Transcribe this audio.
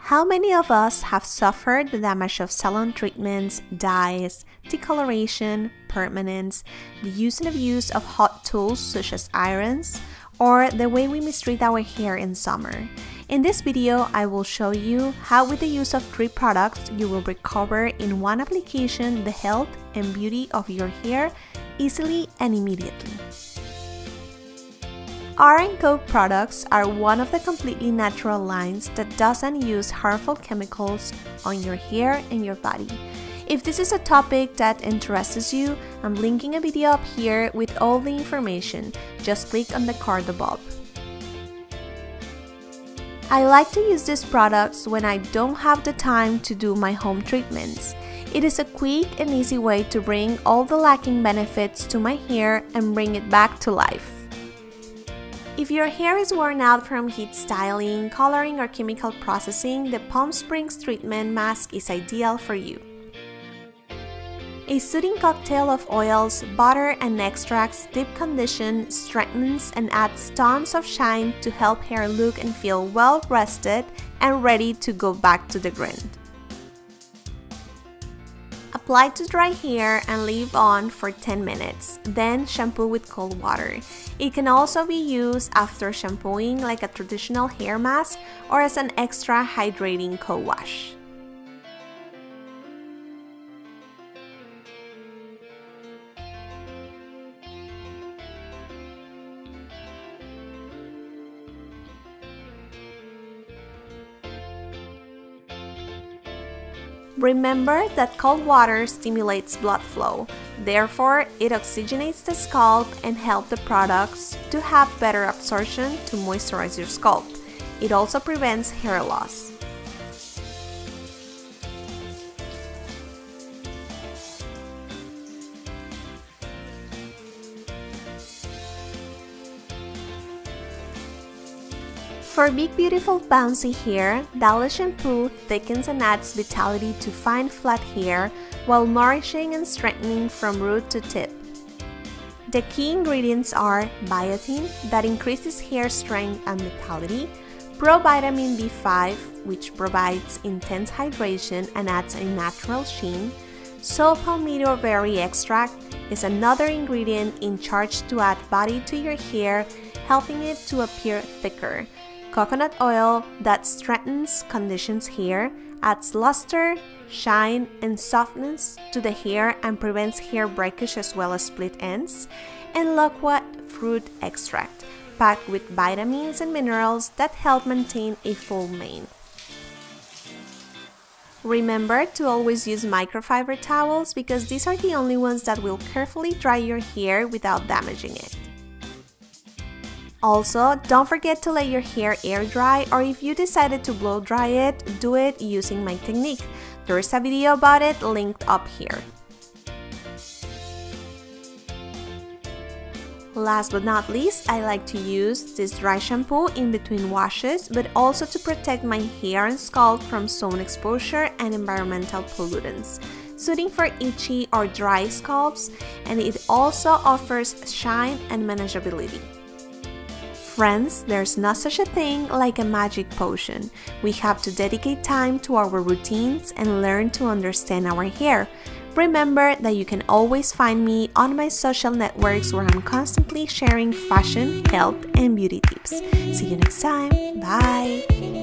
How many of us have suffered the damage of salon treatments, dyes, decoloration, permanence, the use and abuse of hot tools such as irons, or the way we mistreat our hair in summer? In this video, I will show you how with the use of 3 products, you will recover in one application the health and beauty of your hair easily and immediately. R&Co products are one of the completely natural lines that doesn't use harmful chemicals on your hair and your body. If this is a topic that interests you, I'm linking a video up here with all the information. Just click on the card above. I like to use these products when I don't have the time to do my home treatments. It is a quick and easy way to bring all the lacking benefits to my hair and bring it back to life. If your hair is worn out from heat styling, coloring, or chemical processing, the Palm Springs Treatment Mask is ideal for you. A soothing cocktail of oils, butter, and extracts deep condition, strengthens, and adds tons of shine to help hair look and feel well rested and ready to go back to the grind. Apply to dry hair and leave on for 10 minutes, then shampoo with cold water. It can also be used after shampooing like a traditional hair mask or as an extra hydrating co-wash. Remember that cold water stimulates blood flow, therefore it oxygenates the scalp and helps the products to have better absorption to moisturize your scalp. It also prevents hair loss. For big, beautiful, bouncy hair, Dulcia shampoo thickens and adds vitality to fine, flat hair while nourishing and strengthening from root to tip. The key ingredients are biotin, that increases hair strength and vitality, provitamin B5, which provides intense hydration and adds a natural sheen, saw palmetto berry extract is another ingredient in charge to add body to your hair, helping it to appear thicker. Coconut oil that strengthens, conditions hair, adds luster, shine, and softness to the hair and prevents hair breakage as well as split ends, and loquat fruit extract, packed with vitamins and minerals that help maintain a full mane. Remember to always use microfiber towels because these are the only ones that will carefully dry your hair without damaging it. Also, don't forget to let your hair air dry, or if you decided to blow dry it, do it using my technique. There's a video about it linked up here. Last but not least, I like to use this dry shampoo in between washes, but also to protect my hair and scalp from sun exposure and environmental pollutants, suiting for itchy or dry scalps, and it also offers shine and manageability. Friends, there's not such a thing like a magic potion. We have to dedicate time to our routines and learn to understand our hair. Remember that you can always find me on my social networks where I'm constantly sharing fashion, health, and beauty tips. See you next time. Bye!